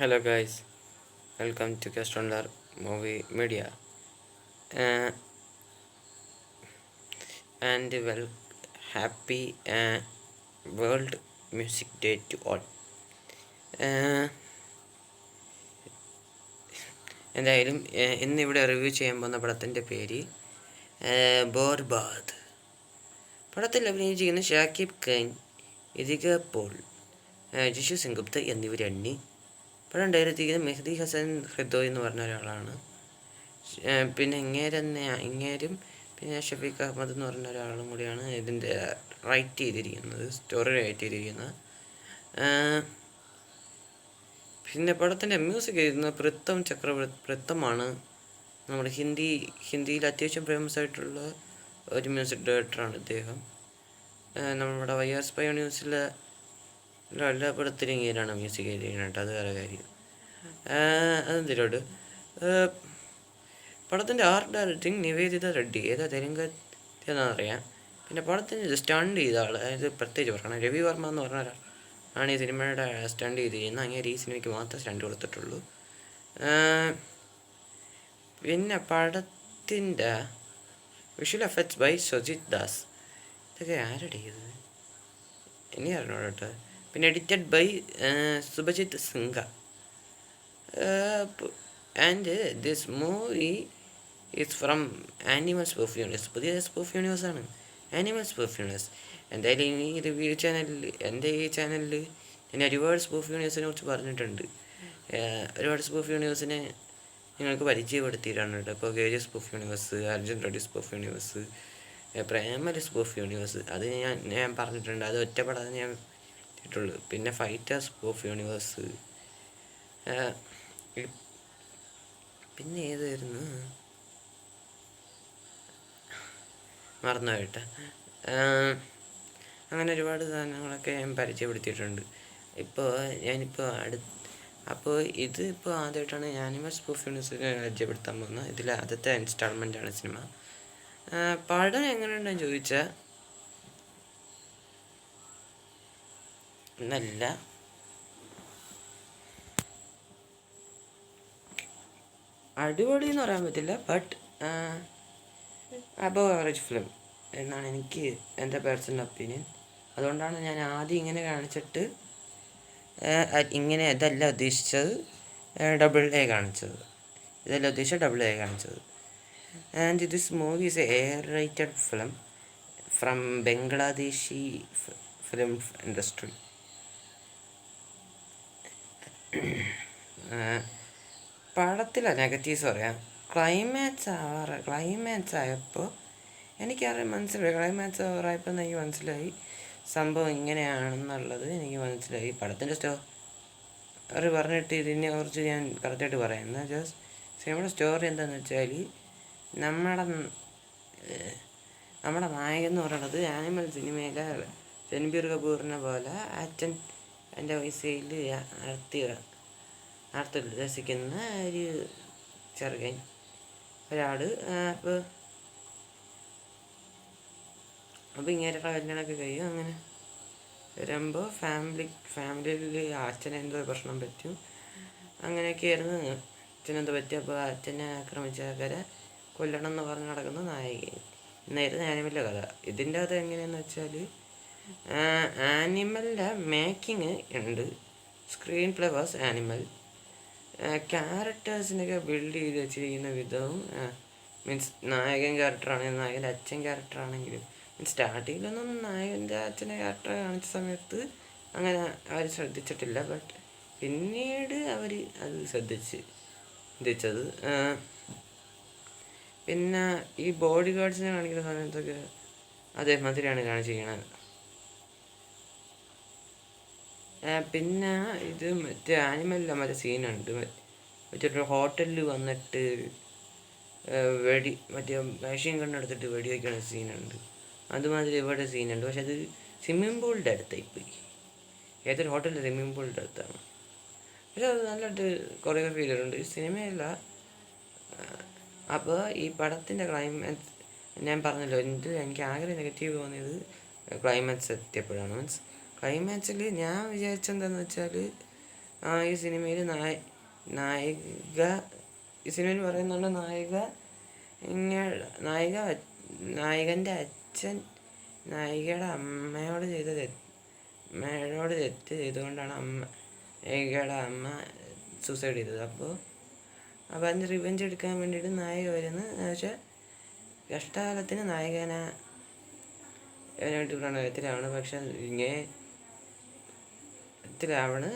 Hello guys, welcome to Castonlar Movie Media, uh, and well, happy World Music Day to all. എന്തായാലും ഇന്നിവിടെ review ചെയ്യാൻ പോകുന്ന പടത്തിൻ്റെ പേര് ബോർബാദ്. പടത്തിൽ അഭിനയിച്ചിരിക്കുന്ന ഷാക്കിബ് ഖാൻ, ഇദിക പോൾ, ജിഷു സെൻഗുപ്ത എന്നിവരണ്ണി. പടം ഡയറക്റ്റ് ചെയ്തിരിക്കുന്നത് മെഹ്ദി ഹസൻ ഹൃദോയ് എന്ന് പറഞ്ഞ ഒരാളാണ്. പിന്നെ ഇങ്ങേരും പിന്നെ ഷഫീഖ് അഹമ്മദ് എന്ന് പറഞ്ഞ ഒരാളും കൂടിയാണ് ഇതിൻ്റെ റൈറ്റ് ചെയ്തിരിക്കുന്നത്, സ്റ്റോറി റൈറ്റ് ചെയ്തിരിക്കുന്നത്. പിന്നെ പടത്തിൻ്റെ മ്യൂസിക് എഴുതുന്നത് പൃത്തമാണ്. നമ്മുടെ ഹിന്ദിയിൽ അത്യാവശ്യം ഫേമസ് ആയിട്ടുള്ള ഒരു മ്യൂസിക് ഡയറക്ടറാണ് ഇദ്ദേഹം. നമ്മുടെ YR സ്പൈ ന്യൂസിലെ എല്ലാ പടത്തിലും ഇങ്ങനെയാണ് മ്യൂസിക് എഴുതിയിരിക്കുന്നത്. അത് വേറെ കാര്യം. അതെന്തിനോട് പടത്തിൻ്റെ ആർട്ട് ഡയറക്ടിങ് നിവേദിത റെഡ്ഡി, ഏതാ തെലുങ്കറിയാം. പിന്നെ പടത്തിൻ്റെ സ്റ്റണ്ട് ചെയ്ത ആൾ, അതായത് പ്രത്യേകിച്ച് പറയണം, രവി വർമ്മ എന്ന് പറഞ്ഞ ഒരാളാണ് ഈ സിനിമയുടെ സ്റ്റണ്ട് ചെയ്തിരിക്കുന്നത്. അങ്ങനെ ഈ സിനിമയ്ക്ക് മാത്രം സ്റ്റണ്ട് കൊടുത്തിട്ടുള്ളൂ. പിന്നെ പടത്തിൻ്റെ visual effects by Sujith Das. ഇതൊക്കെ ആരുടെ ചെയ്തത് ഇനി അറിഞ്ഞോളൂ കേട്ടോ. പിന്നെ edited by Subhajit Singha. And this movie is from animals spoof universe. പുതിയ സ്പൂഫ് യൂണിവേഴ്സാണ് ആനിമൽസ് സ്പൂഫ് യൂണിവേഴ്സ്. എന്തായാലും ഈ റിവ്യൂ ചാനലിൽ, എൻ്റെ ഈ ചാനലിൽ ഞാൻ ഒരുപാട് സ്പൂഫ് യൂണിവേഴ്സിനെ കുറിച്ച് പറഞ്ഞിട്ടുണ്ട്. ഒരുപാട് സ്പൂഫ് യൂണിവേഴ്സിനെ നിങ്ങൾക്ക് പരിചയപ്പെടുത്തിയിട്ടാണ് കേട്ടോ. ഇപ്പോൾ ഗേജ് spoof universe, Arjun Reddy spoof universe, Premalu spoof universe, അത് ഞാൻ പറഞ്ഞിട്ടുണ്ട്. അത് ഒറ്റപ്പെടാതെ ഞാൻ ഇട്ടുള്ളൂ. പിന്നെ ഫൈറ്റർ സ്പൂഫ് യൂണിവേഴ്സ്, പിന്നെ ഏതായിരുന്നു മറന്നുപോയിട്ട്. അങ്ങനെ ഒരുപാട് സാധനങ്ങളൊക്കെ ഞാൻ പരിചയപ്പെടുത്തിയിട്ടുണ്ട്. അപ്പോൾ ഇത് ഇപ്പോൾ ആദ്യമായിട്ടാണ് ആനിമൽ സ്പൂഫ് യൂണിവേഴ്സിനെ പരിചയപ്പെടുത്താൻ പോകുന്നത്. ഇതിൽ ആദ്യത്തെ ഇൻസ്റ്റാൾമെൻ്റാണ് സിനിമ. പടം എങ്ങനെയുണ്ടെന്ന് ചോദിച്ചാൽ നല്ല അടിപൊളി എന്ന് പറയാൻ പറ്റില്ല, ബട്ട് അബവ് ആവറേജ് ഫിലിം എന്നാണ് എനിക്ക് എൻ്റെ പേഴ്സണൽ ഒപ്പീനിയൻ. അതുകൊണ്ടാണ് ഞാൻ ആദ്യം ഇങ്ങനെ കാണിച്ചിട്ട് ഇതല്ല ഉദ്ദേശിച്ചത് AA കാണിച്ചത്. And this movie is A rated film from Bangladeshi film industry. പടത്തിലെ നെഗറ്റീവ്സ് പറയാം. ക്ലൈമാക്സ് ആയപ്പോൾ മനസ്സിലായി. ക്ലൈമാക്സ് ഓവറായപ്പോൾ എനിക്ക് മനസ്സിലായി സംഭവം ഇങ്ങനെയാണെന്നുള്ളത് എനിക്ക് മനസ്സിലായി. പടത്തിൻ്റെ സ്റ്റോറി പറഞ്ഞിട്ട് ഇതിനെ കുറിച്ച് ഞാൻ കറക്റ്റായിട്ട് പറയാം. എന്നാൽ ജസ്റ്റ് സിനിമയുടെ സ്റ്റോറി എന്താണെന്ന് വെച്ചാൽ, നമ്മുടെ നായകൻ എന്ന് പറയുന്നത് ആനിമൽ സിനിമയിലെ രൺബീർ കപൂറിനെ പോലെ എൻ്റെ പൈസയിൽ നടത്തി ഉദ്ദേശിക്കുന്ന ഒരു ചെറുകൻ ഒരാൾ. അപ്പോൾ ഇങ്ങനെ കല്യാണമൊക്കെ കഴിയും. അങ്ങനെ വരുമ്പോൾ ഫാമിലിയിൽ അച്ഛനെന്തോ പ്രശ്നം പറ്റും. അങ്ങനെയൊക്കെയായിരുന്നു അച്ഛനെന്തോ പറ്റും. അപ്പോൾ അച്ഛനെ ആക്രമിച്ച ആൾക്കാരെ കൊല്ലണം എന്ന് പറഞ്ഞ് നടക്കുന്ന നായികൻ എന്നായിരുന്നു ആനിമലിൻ്റെ കഥ. ഇതിൻ്റെ അത് എങ്ങനെയാണെന്ന് വെച്ചാൽ, ആനിമലിൻ്റെ മേക്കിങ് ഉണ്ട്. Screen play was animal. ക്യാരക്ടേഴ്സിനൊക്കെ ബിൽഡ് ചെയ്ത് വെച്ചിരിക്കുന്ന വിധവും, മീൻസ് നായകൻ ക്യാരക്ടറാണെങ്കിലും നായകൻ്റെ അച്ഛൻ ക്യാരക്ടറാണെങ്കിലും, സ്റ്റാർട്ടിങ്ങിലൊന്നും നായകൻ്റെ അച്ഛൻ്റെ ക്യാരക്ടർ കാണിച്ച സമയത്ത് അങ്ങനെ അവർ ശ്രദ്ധിച്ചിട്ടില്ല. ബട്ട് പിന്നീട് അവർ അത് ശ്രദ്ധിച്ചത്. പിന്നെ ഈ ബോഡി ഗാർഡ്സിനെ കാണിക്കുന്ന സമയത്തൊക്കെ അതേമാതിരിയാണ് കാണിച്ചിരിക്കുന്നത്. പിന്നെ ഇത് മറ്റേ ആനിമലിലെ മറ്റേ സീനുണ്ട്, മറ്റൊരു ഹോട്ടലിൽ വന്നിട്ട് മറ്റേ മെഷീൻ കണ്ണെടുത്തിട്ട് വെടി വയ്ക്കുന്ന സീനുണ്ട്. അതുമാതിരി ഇവിടെ സീനുണ്ട്. പക്ഷെ അത് സ്വിമ്മിംഗ് പൂളിൻ്റെ അടുത്തായിപ്പോയി. ഏതൊരു ഹോട്ടലിൽ സ്വിമ്മിംഗ് പൂളിൻ്റെ അടുത്താണ്. പക്ഷെ അത് നല്ലതായിട്ട് കൊറിയോഗ്രാഫി ചെയ്തിട്ടുണ്ട്. സിനിമയല്ല. അപ്പോൾ ഈ പടത്തിൻ്റെ ക്ലൈമാക്സ് ഞാൻ പറഞ്ഞല്ലോ, എനിക്ക് ആകെ നെഗറ്റീവ് തോന്നിയത് ക്ലൈമാക്സ് എത്തിയപ്പോഴാണ്. മീൻസ് ക്ലൈമാക്സിൽ ഞാൻ വിചാരിച്ചെന്താണെന്ന് വെച്ചാൽ, ഈ സിനിമയിൽ നായിക ഈ സിനിമയിൽ പറയുന്നുണ്ട് നായകൻ്റെ അച്ഛൻ നായികയുടെ അമ്മയോട് തെറ്റ് ചെയ്തുകൊണ്ടാണ് നായികയുടെ അമ്മ സൂസൈഡ് ചെയ്തത്. അപ്പോൾ അതിന് റിവെഞ്ച് എടുക്കാൻ വേണ്ടിയിട്ട് നായിക വരുന്നു. പക്ഷേ കഷ്ടകാലത്തിന് നായകനെ ഇവനായിട്ട് പ്രണയത്തിലാണ്. പക്ഷെ ത്തിലാണ്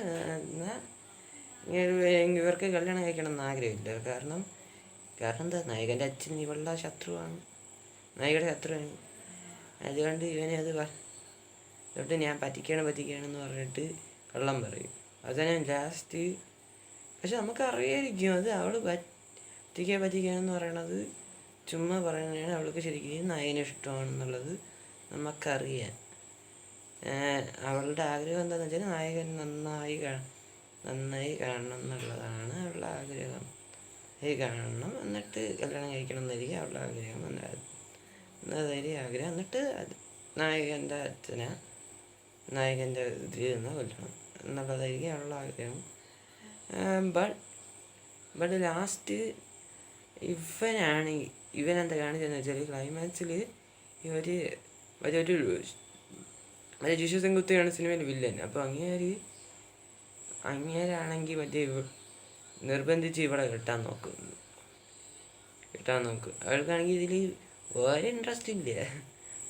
ഇവർക്ക് കല്യാണം കഴിക്കണം എന്ന് ആഗ്രഹമില്ല. കാരണം എന്താ, നായകൻ്റെ അച്ഛൻ ഇവളുടെ ശത്രുവാണ്, നായികയുടെ ശത്രുവാണ്. അതുകൊണ്ട് ഇവനെ തൊട്ട് ഞാൻ പറ്റിക്കുകയാണെന്ന് പറഞ്ഞിട്ട് കള്ളം പറയും. അതുതന്നെ ലാസ്റ്റ്. പക്ഷെ നമുക്കറിയായിരിക്കും അത് അവൾ പറ്റിക്കുകയാണെന്ന് പറയണത് ചുമ്മാ പറയുന്നതാണ്. അവൾക്ക് ശരിക്കും നായകനെ ഇഷ്ടമാണെന്നുള്ളത് നമുക്കറിയാം. അവളുടെ ആഗ്രഹം എന്താണെന്ന് വെച്ചാൽ നായകൻ നന്നായി കാണണം എന്നുള്ളതാണ് അവളുടെ ആഗ്രഹം. കാണണം, എന്നിട്ട് കല്യാണം കഴിക്കണം എന്നായിരിക്കും അവളുടെ ആഗ്രഹം. ആഗ്രഹം. എന്നിട്ട് നായകൻ്റെ അച്ഛനെ നായകൻ്റെ ഇതിൽ നിന്ന് കൊല്ലണം എന്നുള്ളതായിരിക്കും അവളുടെ ആഗ്രഹം. ബട്ട് ലാസ്റ്റ് ഇവനെന്താ കാണിച്ചതെന്ന് വെച്ചാൽ ക്ലൈമാക്സിൽ ഒരു ജിഷു സെങ്കുത്തയാണ് സിനിമയിൽ വില്ലൻ. അപ്പോൾ അങ്ങേരാണെങ്കിൽ നിർബന്ധിച്ച് ഇവിടെ കെട്ടാൻ നോക്കും. അവൾക്കാണെങ്കിൽ ഇതിൽ ഒരു ഇൻട്രസ്റ്റ് ഇല്ല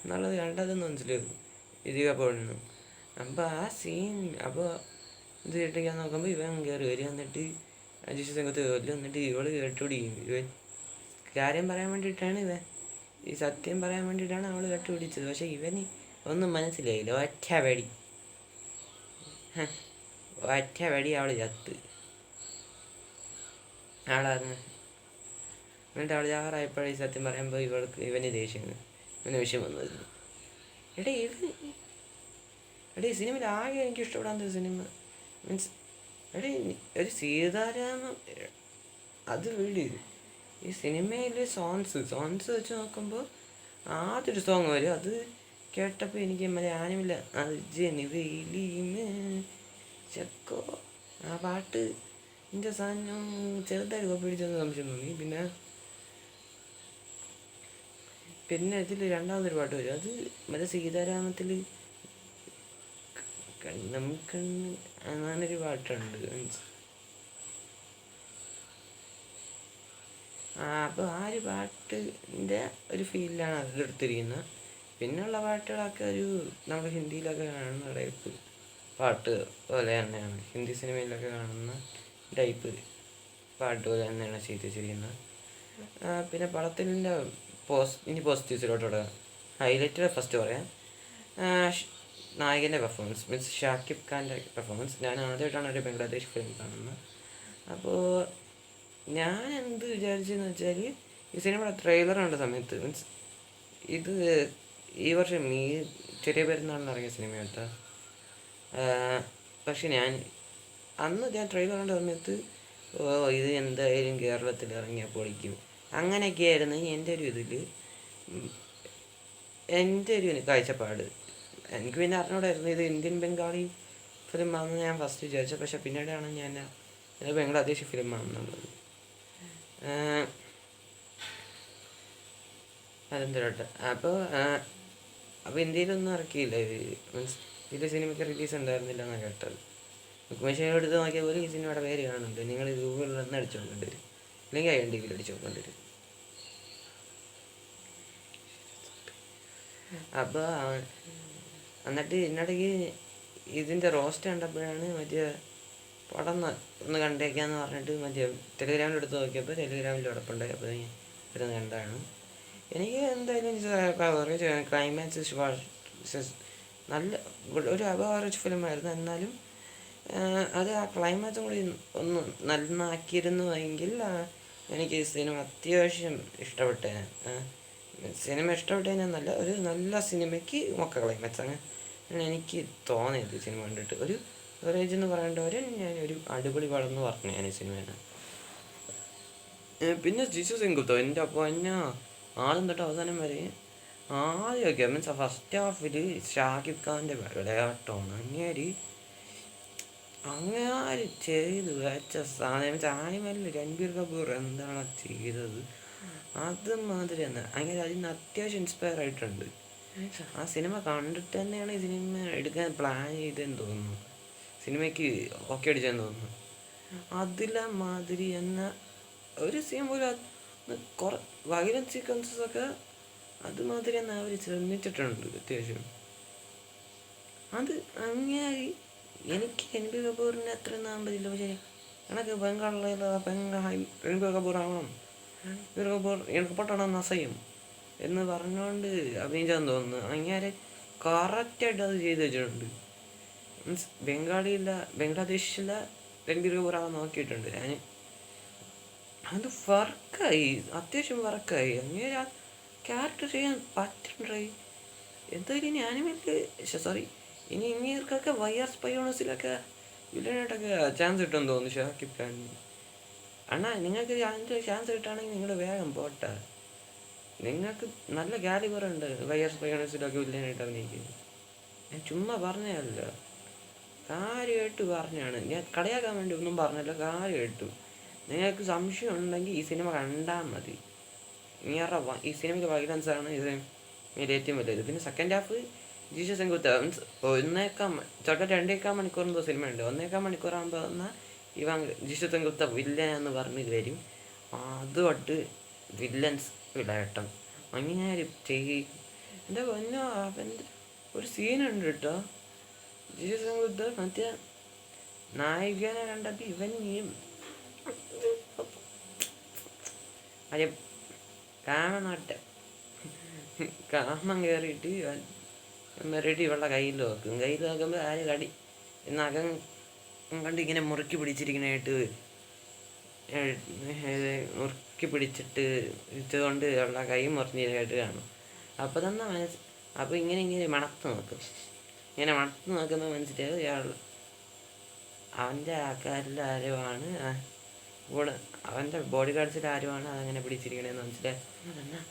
എന്നുള്ളത് കണ്ടതെന്ന് മനസ്സിലാവും ഇതിക പോണെന്ന്. അപ്പോൾ ആ സീൻ ഇത് കെട്ടിക്കാൻ നോക്കുമ്പോൾ ഇവൻ കയറി വരും. എന്നിട്ട് ജിഷു സെങ്കുത്ത് കൊല്ലും. എന്നിട്ട് ഇവള് കെട്ടുപിടിക്കും. കാര്യം പറയാൻ വേണ്ടിയിട്ടാണ് ഈ സത്യം പറയാൻ വേണ്ടിയിട്ടാണ് അവൾ കെട്ടുപിടിച്ചത്. പക്ഷെ ഇവന് ഒന്നും മനസ്സിലായില്ല. ഒറ്റ വെടി അവൾ ചത്ത് ആളാന്ന്. എന്നിട്ട് അവൾ ചാറായപ്പോഴേ സത്യം പറയുമ്പോൾ ഇവന് വിഷയം വന്നത്. ഈ സിനിമയിൽ ആകെ എനിക്ക് ഇഷ്ടപ്പെടാത്ത സിനിമ മീൻസ് ഒരു സീതാരാമം അത് വീട്. ഈ സിനിമയിൽ സോങ്സ് വെച്ച് നോക്കുമ്പോൾ ആദ്യൊരു സോങ് വരും. അത് കേട്ടപ്പോൾ എനിക്ക് മലയാളമില്ല ചെക്കോ ആ പാട്ട് എൻ്റെ സാധനം ചെറുതായിട്ട് കോപ്പിടിച്ചെന്ന് സംശയം തോന്നി. പിന്നെ ഇതിൽ രണ്ടാമതൊരു പാട്ട് വരും. അത് സീതാരാമത്തിൽ നമുക്ക് അങ്ങനൊരു പാട്ടുണ്ട്. അപ്പോൾ ആ ഒരു പാട്ടിൻ്റെ ഒരു ഫീലിലാണ് അതെടുത്തിരിക്കുന്നത്. പിന്നെയുള്ള പാട്ടുകളൊക്കെ നമ്മൾ ഹിന്ദിയിലൊക്കെ കാണുന്ന ടൈപ്പ് പാട്ട് പോലെ തന്നെയാണ്. ഹിന്ദി സിനിമയിലൊക്കെ കാണുന്ന ടൈപ്പ് പാട്ട് പോലെ തന്നെയാണ് ചെയ്തിരിക്കുന്നത്. പിന്നെ പടത്തിൻ്റെ ഇനി പോസിറ്റീവ്സിലോട്ട് ഹൈലൈറ്റ് ഫസ്റ്റ് പറയാം. നായകൻ്റെ പെർഫോമൻസ് മീൻസ് ഷാക്കിബ് ഖാൻ്റെ പെർഫോമൻസ്. ഞാൻ ആദ്യമായിട്ടാണ് ഒരു ബംഗ്ലാദേശ് ഫിലിം കാണുന്നത്. അപ്പോൾ ഞാൻ എന്ത് വിചാരിച്ചെന്ന് വെച്ചാൽ ഈ സിനിമയുടെ ട്രെയിലർ കണ്ട സമയത്ത് മീൻസ് ഇത് ഈ വർഷം ചെറിയ പെരുന്നാളിന് ഇറങ്ങിയ സിനിമ കേട്ടോ. പക്ഷെ അന്ന് ഞാൻ ട്രെയിലർ കണ്ട സമയത്ത് ഇത് എന്തായാലും കേരളത്തിൽ ഇറങ്ങിയാൽ പൊളിക്കും അങ്ങനെയൊക്കെയായിരുന്നു എൻ്റെ ഒരു കാഴ്ചപ്പാട്. എനിക്ക് പിന്നെ അറിഞ്ഞൂടായിരുന്നു ഇത് ഇന്ത്യൻ ബംഗാളി ഫിലിമാണെന്ന് ഞാൻ ഫസ്റ്റ് വിചാരിച്ചത്. പക്ഷെ പിന്നീടാണ് ഞാൻ ബംഗ്ലാദേശ് ഫിലിമാണെന്നുള്ളത്. അതെന്തോട്ടെ. അപ്പോൾ ഇന്ത്യയിലൊന്നും ഇറക്കിയില്ല ഇത് മീൻസ് ഇതിൻ്റെ സിനിമയ്ക്ക് റിലീസ് ഉണ്ടായിരുന്നില്ല എന്നാണ് കേട്ടത്. ബുക്ക് എടുത്ത് നോക്കിയാൽ പോലും ഈ സിനിമയുടെ പേര് കാണുന്നുണ്ട്. നിങ്ങൾ ഗൂഗിളിൽ നിന്ന് അടിച്ചു നോക്കേണ്ടി വരും, അല്ലെങ്കിൽ IMDb അടിച്ചു നോക്കേണ്ടി വരും. അപ്പോൾ എന്നിട്ട് ഇതിനിടയ്ക്ക് ഇതിൻ്റെ റോസ്റ്റ് കണ്ടപ്പോഴാണ് പടം ഒന്ന് കണ്ടേക്കാന്ന് പറഞ്ഞിട്ട് ടെലിഗ്രാമിൽ എടുത്ത് നോക്കിയപ്പോൾ ടെലിഗ്രാമിൽ ഉടപ്പുണ്ടായി. അപ്പോൾ ഇരുന്ന് കണ്ടാണ്. എനിക്ക് എന്തായാലും ക്ലൈമാക്സ് നല്ല ഒരു അബാവറേജ് ഫിലിമായിരുന്നു. എന്നാലും അത് ആ ക്ലൈമാക്സും കൂടി ഒന്ന് നന്നാക്കിയിരുന്നുവെങ്കിൽ എനിക്ക് സിനിമ അത്യാവശ്യം ഇഷ്ടപ്പെട്ടേനെ. ഇഷ്ടപ്പെട്ടതിനല്ല, ഒരു നല്ല സിനിമയ്ക്ക് മൊക്ക ക്ലൈമാക്സ് അങ്ങനെ എനിക്ക് തോന്നിയത് സിനിമ കണ്ടിട്ട്. ഒരു അവറേജ് എന്ന് പറയേണ്ടവർ ഒരു അടിപൊളി പടം എന്ന് പറഞ്ഞു ഞാൻ ഈ സിനിമേനെ. പിന്നെ ജിഷു സെങ്കുത്തോ എൻ്റെ അപ്പോൾ ആദ്യം തൊട്ട് അവസാനം വരെ ആദ്യമൊക്കെ മീൻസ് ഫസ്റ്റ് ഹാഫിൽ ഷാക്കിബ് ഖാൻ്റെ വിളയാട്ടമാണ്. അങ്ങനെ ചെയ്ത് വെച്ച സാധനം ആനിമലിൽ രൺബീർ കപൂർ എന്താണ് ചെയ്തത് അതുമാതിരി തന്നെ അങ്ങനെ അതിന് അത്യാവശ്യം ഇൻസ്പയർ ആയിട്ടുണ്ട്. ആ സിനിമ കണ്ടിട്ട് തന്നെയാണ് ഈ സിനിമ എടുക്കാൻ പ്ലാൻ ചെയ്തതെന്ന് തോന്നുന്നു. സിനിമയ്ക്ക് ഓക്കെ അടിച്ചെന്ന് തോന്നുന്നു. അതിലെ മാതിരി തന്നെ ഒരു സീൻ പോലും കുറെ വയലൻസ് സീക്വൻസസ് ഒക്കെ അതുമാതിരി തന്നെ അവർ ശ്രമിച്ചിട്ടുണ്ട് അത്യാവശ്യം. അത് അങ്ങനെ എനിക്ക് രൺബീർ കപൂറിൻ്റെ അത്രയൊന്നും ആകാൻ പറ്റില്ല. പക്ഷേ എനിക്ക് ബംഗാളിലെ രൺബീർ കപൂർ ആവണം, രൺബീർ കപൂർ എനിക്ക് പൊട്ടണം അസഹ്യം എന്ന് പറഞ്ഞുകൊണ്ട് അഭിനയിച്ചാന്ന് തോന്നുന്നു. അങ്ങനെ കറക്റ്റായിട്ട് അത് ചെയ്ത് വെച്ചിട്ടുണ്ട്. മീൻസ് ബംഗ്ലാദേശിലെ രൺബീർ കപൂർ ആവാൻ നോക്കിയിട്ടുണ്ട് ഞാൻ. അത് വർക്കായി, അത്യാവശ്യം വർക്കായി. അങ്ങനെ ആ ക്യാരക്ടർ ചെയ്യാൻ പറ്റുണ്ടായി. എന്തായാലും ഇനി ആനിമേറ്റ് ഇനി ഇങ്ങനെയൊക്കെ വൈആർ സ്പൈയോണസിലൊക്കെ വില്ലനായിട്ടൊക്കെ ചാൻസ് കിട്ടുമെന്ന് തോന്നുന്നു ഷാക്കിബ് ഖാൻ. അണ്ണാ നിങ്ങൾക്ക് അതിൻ്റെ ചാൻസ് കിട്ടുകയാണെങ്കിൽ നിങ്ങൾ വേഗം പോട്ടെ. നിങ്ങൾക്ക് നല്ല കാലിബർ ഉണ്ട് വൈആർ സ്പൈയോണസിലൊക്കെ വില്ലനായിട്ട് അഭിനയിക്കുന്നത്. ഞാൻ ചുമ്മാ പറഞ്ഞതല്ല, കാര്യമായിട്ട് പറഞ്ഞാണ്. ഞാൻ കളിയാക്കാൻ വേണ്ടി ഒന്നും പറഞ്ഞല്ല, കാര്യമായിട്ട്. നിങ്ങൾക്ക് സംശയം ഉണ്ടെങ്കിൽ ഈ സിനിമ കണ്ടാൽ മതി. ഈ സിനിമയ്ക്ക് വൈലൻസാണ് ഇതിൽ ഏറ്റവും വലുത്. പിന്നെ സെക്കൻഡ് ഹാഫ് ജീഷു സെങ്കുത്ത മീൻസ് 2.25 മണിക്കൂറെന്തോ സിനിമയുണ്ട്. 1.25 മണിക്കൂറാകുമ്പോൾ എന്നാൽ ഇവൻ ജീഷു സെങ്കുത്ത വില്ലനെന്ന് പറഞ്ഞ് വരും. അതുകൊണ്ട് വില്ലൻസ് വിളയട്ടം അങ്ങനെ എൻ്റെ പൊന്നോ. അവൻ്റെ ഒരു സീനുണ്ട് കേട്ടോ, ജീഷു സെങ്കുത്ത മറ്റേ നായികനെ കണ്ടപ്പോൾ ഇവൻ കാമം കയറിയിട്ട് മെറിയിട്ട് ഇവളുടെ കയ്യിൽ നോക്കുമ്പോൾ ആര് കടി നഖം കണ്ട് ഇങ്ങനെ മുറുക്കി പിടിച്ചിരിക്കണായിട്ട് മുറുക്കി പിടിച്ചിട്ട് ഇതുകൊണ്ട് ഉള്ള കൈ മുറിഞ്ഞതായിട്ട് കാണും. അപ്പോൾ തന്നെ അപ്പോൾ ഇങ്ങനെ മണത്ത് നോക്കും. ഇങ്ങനെ മണത്ത് നോക്കുമ്പോൾ മനസ്സിലാവും ഇയാൾ അവൻ്റെ ആൾക്കാരിൽ ആരുമാണ് കൂടെ, അവൻ്റെ ബോഡി ഗാർഡ്സിൽ ആരുമാണ് അതങ്ങനെ പിടിച്ചിരിക്കണേന്ന് മനസ്സിലായി.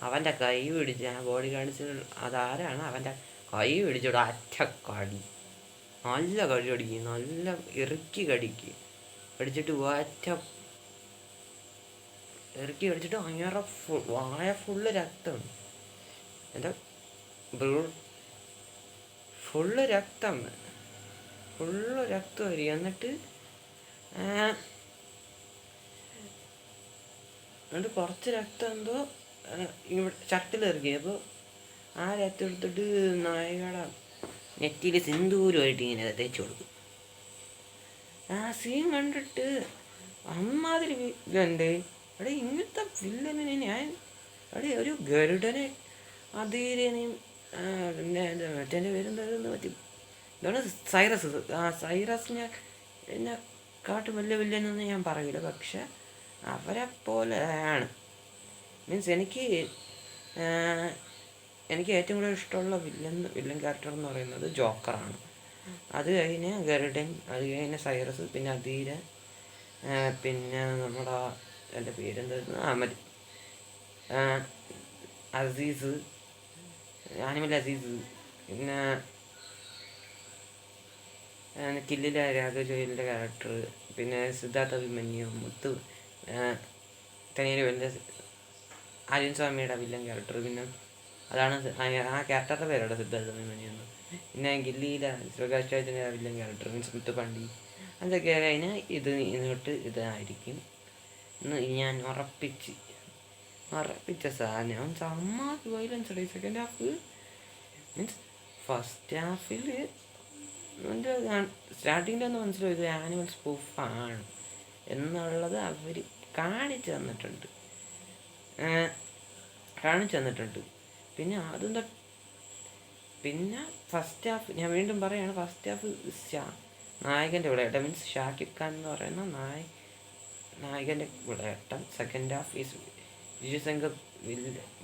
അവൻ്റെ കൈ പിടിച്ച് ആ ബോഡി ഗാർഡ്സിൽ അതാരാണ് അവൻ്റെ കൈ പിടിച്ചോട് അറ്റ കടി, നല്ല കടി കടിക്കും, നല്ല ഇറുക്കി കടിച്ചിട്ട് ഇറുക്കി കടിച്ചിട്ട് അങ്ങനെ വായ ഫുള്ള് രക്തം. എൻ്റെ ഫുള്ള് രക്തമായിരിക്കും. എന്നിട്ട് കുറച്ച് രക്തം എന്തോ ഇവിടെ ഷർട്ടിലിറക്കി. അപ്പോൾ ആ രക്തം എടുത്തിട്ട് നായകയുടെ നെറ്റിയിൽ സിന്ദൂരമായിട്ട് ഇങ്ങനെ തേച്ച് കൊടുക്കും. ആ സീൻ കണ്ടിട്ട് അമ്മാതിരി വില്ലൻ്റെ അവിടെ ഇങ്ങനത്തെ വില്ലനെ ഞാൻ അവിടെ ഒരു ഗരുഡനെ അധീരനെയും മറ്റേ പേരെന്തായിരുന്നു ഇതാണ് സൈറസ്. സൈറസിനെ എന്നെ കാട്ടും വലിയ വില്ലനൊന്നും ഞാൻ പറയില്ല, പക്ഷെ അവരെ പോലെയാണ്. മീൻസ് എനിക്ക് ഏറ്റവും കൂടുതൽ ഇഷ്ടമുള്ള വില്ലൻ ക്യാരക്ടർ എന്ന് പറയുന്നത് ജോക്കറാണ്. അത് കഴിഞ്ഞ് ഗരുഡൻ, അത് കഴിഞ്ഞ് സൈറസ്, പിന്നെ അധീര, പിന്നെ നമ്മുടെ എൻ്റെ പേരെന്തായിരുന്നു മതി അസീസ്, ആനിമൽ അസീസ്, പിന്നെ കില്ലിലെ രാഘവജോയിലിൻ്റെ ക്യാരക്ടർ, പിന്നെ സിദ്ധാർത്ഥ അഭിമന്യു, മുത്ത് തനിയൊരു വലിയ ആര്യൻ സ്വാമിയുടെ വില്ലൻ ക്യാരക്ടർ. പിന്നെ അതാണ് ആ ക്യാരക്ടറുടെ പേരോടെ സിദ്ധാർത്ഥ അഭിമന്യു എന്ന്. പിന്നെ ഗില്ലിയിലെ പ്രകാശ് രാജിൻ്റെ വില്ലൻ ക്യാരക്ടർ മീൻസ് മുത്തുപാണ്ടി. അതൊക്കെ കഴിഞ്ഞാൽ ഇതായിരിക്കും എന്ന് ഞാൻ ഉറപ്പിച്ച സാധനം. അമ്മാതി വയലൻസ് ഉണ്ട്. സെക്കൻഡ് ഹാഫ് മീൻസ് ഫസ്റ്റ് ഹാഫിൽ എൻ്റെ സ്റ്റാർട്ടിങ്ങിൽ ഒന്ന് മനസ്സിലായി ഇത് ആനിമൽ സ്പൂഫാണ് എന്നുള്ളത് അവർ കാണിച്ചു തന്നിട്ടുണ്ട്. പിന്നെ പിന്നെ ഫസ്റ്റ് ഹാഫ് ഞാൻ വീണ്ടും പറയുകയാണ്, ഫസ്റ്റ് ഹാഫ് നായകൻ്റെ വിളയാട്ടം മീൻസ് ഷാക്കിബ് ഖാൻ എന്ന് പറയുന്ന നായകൻ്റെ വിളയാട്ടം. സെക്കൻഡ് ഹാഫ് ഈസ് ശിശുസംഗം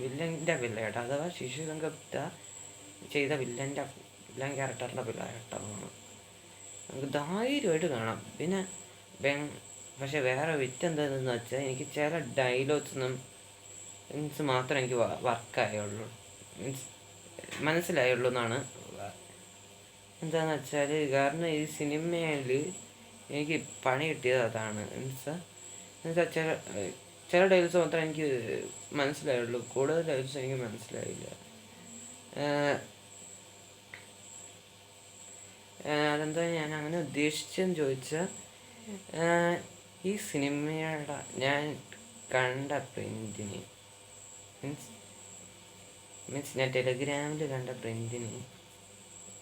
വില്ലൻ്റെ വിളയാട്ടം, അഥവാ ശിശുസംഗപ്ത ചെയ്ത വില്ലൻ ക്യാരക്ടറിൻ്റെ വിളയാട്ടമാണ്. നമുക്ക് ധൈര്യമായിട്ട് കാണാം. പിന്നെ പക്ഷെ വേറെ എന്താണെന്ന് വെച്ചാൽ എനിക്ക് ചില ഡയലോഗ്സൊന്നും മീൻസ് മാത്രമേ എനിക്ക് വർക്കായുള്ളൂ, മീൻസ് മനസ്സിലായുള്ളൂ എന്നാണ്. എന്താണെന്ന് വെച്ചാൽ കാരണം ഈ സിനിമയിൽ എനിക്ക് പണി കിട്ടിയത് അതാണ്. എന്നുവെച്ചാൽ ചില ഡയലോഗ്സ് മാത്രമേ എനിക്ക് മനസ്സിലായുള്ളൂ, കൂടുതൽ ഡയലോഗ്സ് എനിക്ക് മനസ്സിലായില്ല. അതെന്താ ഞാൻ അങ്ങനെ ഉദ്ദേശിച്ചെന്ന് ചോദിച്ചാൽ, ഈ സിനിമയുടെ ഞാൻ കണ്ട പ്രിൻറ്റിന് മീൻസ് ഞാൻ ടെലഗ്രാമിൽ കണ്ട പ്രിൻറ്റിന്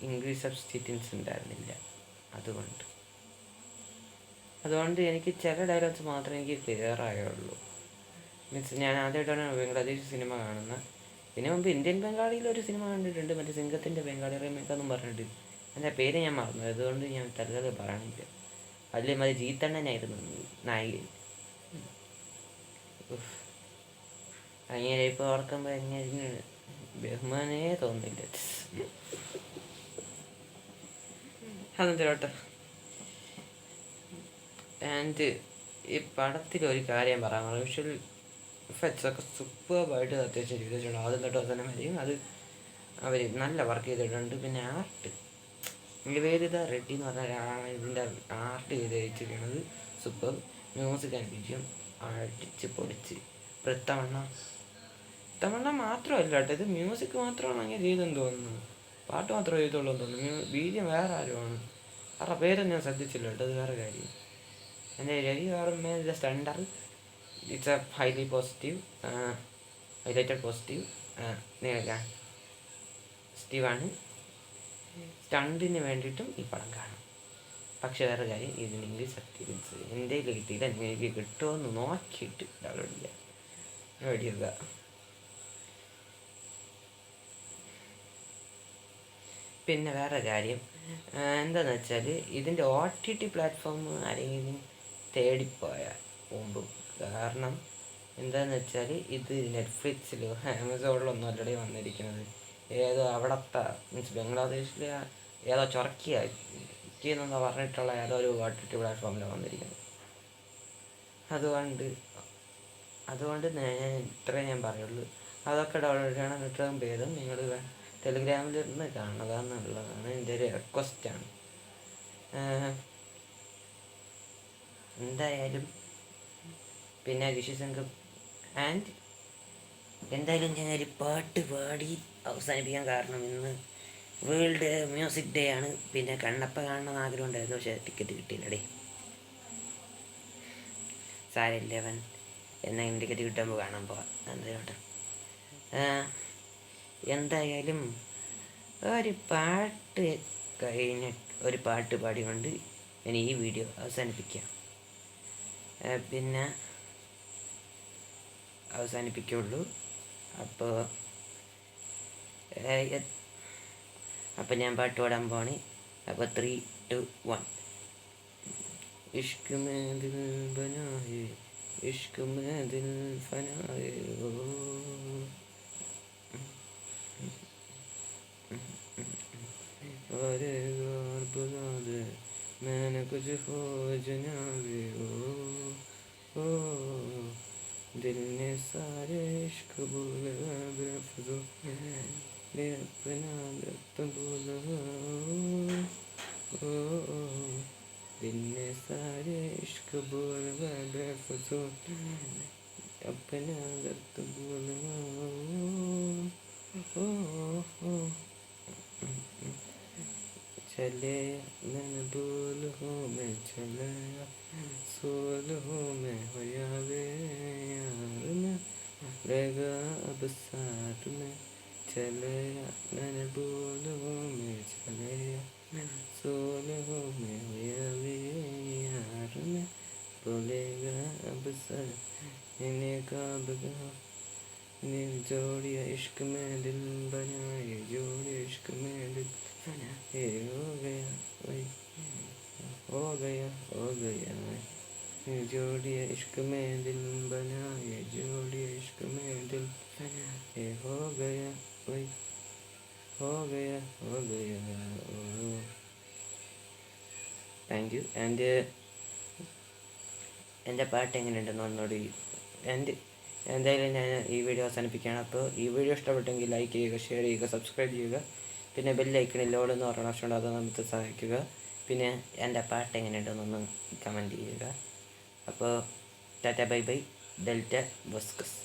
ഇംഗ്ലീഷ് സബ്സ്റ്റിറ്റ്യൂഷൻസ് ഉണ്ടായിരുന്നില്ല. അതുകൊണ്ട് എനിക്ക് ചില ഡയലോഗ്സ് മാത്രമേ എനിക്ക് ക്ലിയർ ആയുള്ളൂ. മീൻസ് ഞാൻ ആദ്യമായിട്ടാണ് ബംഗ്ലാദേശ് സിനിമ കാണുന്നത്. ഇതിനു മുമ്പ് ഇന്ത്യൻ ബംഗാളിയിലൊരു സിനിമ കണ്ടിട്ടുണ്ട്, മറ്റേ സിംഗത്തിൻ്റെ ബംഗാളി റീമേക്കെന്നും പറഞ്ഞിട്ട്. എൻ്റെ പേര് ഞാൻ മറന്നു, അതുകൊണ്ട് ഞാൻ തൽക്കാലം പറയണില്ല. അതിൽ മതി ജീത്തണ്ണനായിരുന്നു നായകൻ. അങ്ങനെ ഇപ്പോൾ ഓർക്കുമ്പോൾ എങ്ങനെ ബഹുമാനേ തോന്നില്ല. അതെന്തോട്ടെ. ആൻഡ് ഈ പടത്തിലൊരു കാര്യം പറയാൻ, വിഷ്വൽ എഫക്ട്സ് ഒക്കെ സൂപ്പർബായിട്ട് അത്യാവശ്യം ചെയ്തിട്ടുണ്ട്. ആദ്യം തൊട്ട് അവസാനം വരെയും അത് അവർ നല്ല വർക്ക് ചെയ്തിട്ടുണ്ട്. പിന്നെ ആർട്ട്, നിവേദിത റെഡ്ഡി എന്ന് പറഞ്ഞ ഒരാളാണ് ഇതിൻ്റെ ആർട്ട് ചെയ്ത് വെച്ചിരിക്കുന്നത്. സൂപ്പർ. മ്യൂസിക് ആൻഡ് ബിജിഎം അടിച്ച് പൊടിച്ച്. തമണ്ണ മാത്രമല്ല കേട്ടോ, ഇത് മ്യൂസിക് മാത്രമാണ് അങ്ങനെ ചെയ്തെന്ന് തോന്നുന്നു, പാട്ട് മാത്രമേ ചെയ്തുള്ളൂ എന്ന് തോന്നുന്നു. ബിജിഎം വേറെ ആരുമാണ്, അവരുടെ പേരൊന്നും ഞാൻ ശ്രദ്ധിച്ചില്ല കേട്ടോ, അത് വേറെ കാര്യം. എൻ്റെ Ravi Varma the stunter, it's a highly positive, highlighted positive സ്റ്റീവാണ്. സ്റ്റണ്ടിന് വേണ്ടിയിട്ടും ഈ പടം കാണും. പക്ഷെ വേറെ കാര്യം, ഇതിന് ഇംഗ്ലീഷ് സബ്സ്റ്റിറ്റ്യൂഷൻസ് എൻ്റെ കിട്ടിയില്ല. എനിക്ക് കിട്ടുമെന്ന് നോക്കിയിട്ട് ഡൗൺലോഡ് ചെയ്യാം, മേടിക്കുക. പിന്നെ വേറെ കാര്യം എന്താണെന്ന് വെച്ചാൽ, ഇതിൻ്റെ OTT പ്ലാറ്റ്ഫോം ആരെങ്കിലും തേടിപ്പോയാൽ മുമ്പ്. കാരണം എന്താണെന്ന് വെച്ചാൽ, ഇത് നെറ്റ്ഫ്ലിക്സിലോ ആമസോണിലൊന്നും അല്ലടെ വന്നിരിക്കുന്നത്. ഏതോ അവിടുത്തെ മീൻസ് ബംഗ്ലാദേശിലെ ഏതോ ചൊറക്കിയെന്ന് പറഞ്ഞിട്ടുള്ള ഏതോ ഒരു OTT പ്ലാറ്റ്ഫോമിലാണ് വന്നിരിക്കുന്നത്. അതുകൊണ്ട് ഞാൻ ഇത്രയും ഞാൻ പറയുള്ളൂ. അതൊക്കെ ഡൗൺലോഡ് ചെയ്യണം. ഏറ്റവും ഭേദം നിങ്ങൾ ടെലിഗ്രാമിൽ നിന്ന് കാണുക എന്നുള്ളതാണ് എൻ്റെ ഒരു റിക്വസ്റ്റാണ്. എന്തായാലും പിന്നെ ഋഷിശങ്കർ ആൻഡ് എന്തായാലും ഞാനൊരു പാട്ട് പാടി അവസാനിപ്പിക്കാൻ കാരണം, ഇന്ന് വേൾഡ് മ്യൂസിക് ഡേ ആണ്. പിന്നെ കണ്ണപ്പ കാണണമെന്ന് ആഗ്രഹം ഉണ്ടായിരുന്നു, പക്ഷേ ടിക്കറ്റ് കിട്ടിയില്ലടേ. സാരമില്ല, എന്നാൽ ടിക്കറ്റ് കിട്ടുമ്പോൾ കാണാൻ പോവാം. എന്തായാലും ഒരു പാട്ട് ഒരു പാട്ട് പാടിക്കൊണ്ട് ഞാൻ ഈ വീഡിയോ അവസാനിപ്പിക്കാം. പിന്നെ അവസാനിപ്പിക്കുള്ളൂ. അപ്പോൾ ഞാൻ പാട്ട് പാടാൻ പോണേ. അപ്പോൾ 3, 2, 1. ഇഷ്ക് മേ ദിൽ ബനായേ, ഇഷ്ക് മേ ദിൽ ഫനായേ, अरे यार बुला दे मैंने कुछ हो जनाबे, ओ दिल ने सारे इश्क भूल बेफजूल ले अपना दर्द भूल, ओ दिल ने सारे इश्क भूल बेफजूल अपना दर्द भूल, ओ चले मैं भूल हूँ मैं चले सोल हूँ मैं हो यावे यार में रहेगा अब साथ में, चले मैं भूल हूँ मैं चले सोल हूँ मैं हो यावे यार में, बोलेगा अब साथ इन्हें का बगा जोड़िया इश्क में दिल बनाए, जोड़िया इश्क में दिल बनाए, हो गया वही हो गया जोड़िया इश्क में दिल बनाए, जोड़िया इश्क में दिल बनाए, हो गया वही हो गया താങ്ക് യു. എൻ്റെ പാട്ട് എങ്ങനെയുണ്ടെന്ന് ഒന്നുകൂടി എന്തായാലും ഞാൻ ഈ വീഡിയോ അവസാനിപ്പിക്കുകയാണ്. അപ്പോൾ ഈ വീഡിയോ ഇഷ്ടപ്പെട്ടെങ്കിൽ ലൈക്ക് ചെയ്യുക, ഷെയർ ചെയ്യുക, സബ്സ്ക്രൈബ് ചെയ്യുക. പിന്നെ ബെല്ലൈക്കണിൽ ഓൾ എന്ന് പറഞ്ഞ ഓപ്ഷൻ ഉണ്ട്, അത് നമുക്ക് സഹായിക്കുക. പിന്നെ എൻ്റെ പാട്ട് എങ്ങനെയുണ്ടെന്നൊന്ന് കമൻറ്റ് ചെയ്യുക. അപ്പോൾ ടാറ്റ ബൈ ബൈ. ഡെൽറ്റ വസ്കസ്.